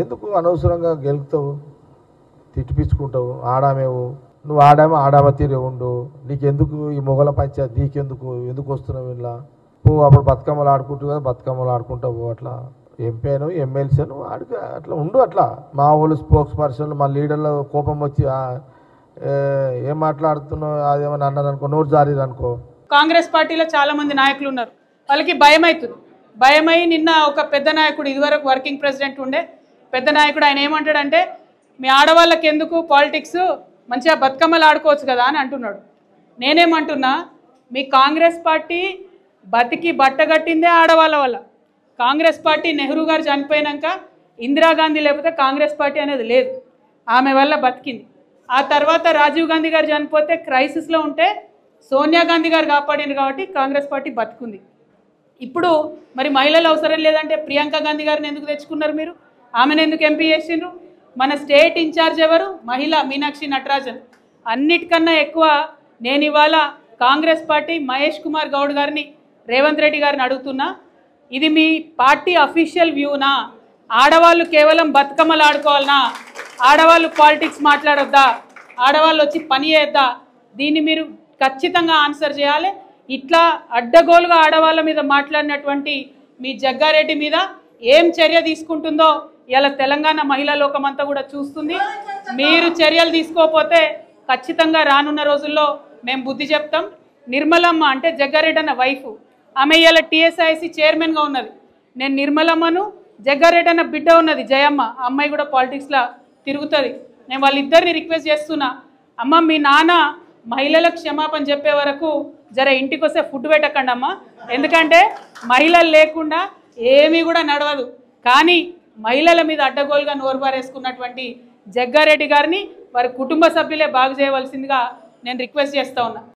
ఎందుకు అనవసరంగా గెలుపుతావు, తిట్టిపించుకుంటావు, ఆడామేవు, నువ్వు ఆడామ తీరే ఉండు, నీకెందుకు ఈ మొగల పంచాయతీ, ఎందుకు వస్తున్నావు ఇలా పో, అప్పుడు బతుకమ్మలు ఆడుకుంటూ కదా, బతుకమ్మలు ఆడుకుంటావు, అట్లా ఎంపీను ఎమ్మెల్సీను ఆడికి అట్లా ఉండు. అట్లా మా వాళ్ళు స్పోక్స్ పర్సన్లు మా లీడర్ల కోపం వచ్చి ఏం మాట్లాడుతున్నావు అదేమని అన్నారు అనుకో, నోరు జారీరు అనుకో. కాంగ్రెస్ పార్టీలో చాలా మంది నాయకులు ఉన్నారు, వాళ్ళకి భయం అవుతుంది. భయమై నిన్న ఒక పెద్ద నాయకుడు, ఇదివరకు వర్కింగ్ ప్రెసిడెంట్ ఉండే పెద్ద నాయకుడు, ఆయన ఏమంటాడంటే మీ ఆడవాళ్ళకి ఎందుకు పాలిటిక్స్, మంచిగా బతుకమ్మలు ఆడుకోవచ్చు కదా అని అంటున్నాడు. నేనేమంటున్నా, మీ కాంగ్రెస్ పార్టీ బతికి బట్టగట్టిందే ఆడవాళ్ళ వల్ల. కాంగ్రెస్ పార్టీ నెహ్రూ గారు చనిపోయినాక ఇందిరాగాంధీ లేకపోతే కాంగ్రెస్ పార్టీ అనేది లేదు, ఆమె వల్ల బతికింది. ఆ తర్వాత రాజీవ్ గాంధీ గారు చనిపోతే క్రైసిస్లో ఉంటే సోనియా గాంధీ గారు కాపాడింది కాబట్టి కాంగ్రెస్ పార్టీ బతుకుంది. ఇప్పుడు మరి మహిళలు అవసరం లేదంటే ప్రియాంక గాంధీ గారిని ఎందుకు తెచ్చుకున్నారు మీరు, ఆమెను ఎందుకు ఎంపీ చేసిండ్రు? మన స్టేట్ ఇన్ఛార్జ్ ఎవరు? మహిళ మీనాక్షి నటరాజన్. అన్నిటికన్నా ఎక్కువ నేను ఇవాళ కాంగ్రెస్ పార్టీ మహేష్ కుమార్ గౌడ్ గారిని, రేవంత్ రెడ్డి గారిని అడుగుతున్నా, ఇది మీ పార్టీ అఫీషియల్ వ్యూనా? ఆడవాళ్ళు కేవలం బతుకమ్మలు ఆడుకోవాలనా? ఆడవాళ్ళు పాలిటిక్స్ మాట్లాడొద్దా? ఆడవాళ్ళు వచ్చి పని చేద్దా? దీన్ని మీరు ఖచ్చితంగా ఆన్సర్ చేయాలి. ఇట్లా అడ్డగోలుగా ఆడవాళ్ళ మీద మాట్లాడినటువంటి మీ జగ్గారెడ్డి మీద ఏం చర్య తీసుకుంటుందో ఇలా తెలంగాణ మహిళా లోకమంతా కూడా చూస్తుంది. మీరు చర్యలు తీసుకోకపోతే ఖచ్చితంగా రానున్న రోజుల్లో మేము బుద్ధి చెప్తాం. నిర్మలమ్మ అంటే జగ్గారెడ్డి అన్న వైఫ్, ఆమె ఇలా టీఎస్ఐసి చైర్మన్గా ఉన్నది. నేను నిర్మలమ్మను, జగ్గారెడ్డి అన్న బిడ్డ ఉన్నది జయమ్మ, ఆ అమ్మాయి కూడా పాలిటిక్స్లో తిరుగుతుంది. నేను వాళ్ళిద్దరిని రిక్వెస్ట్ చేస్తున్నా, అమ్మ మీ నాన్న మహిళలకు క్షమాపణ చెప్పే వరకు జర ఇంటికి వస్తే ఫుడ్ పెట్టకండి అమ్మ, ఎందుకంటే మహిళలు లేకుండా ఏమీ కూడా నడవదు. కానీ మహిళల మీద అడ్డగోలుగా నోరుబారేసుకున్నటువంటి జగ్గారెడ్డి గారిని వారి కుటుంబ సభ్యులే బాగు చేయవలసిందిగా నేను రిక్వెస్ట్ చేస్తూ ఉన్నా.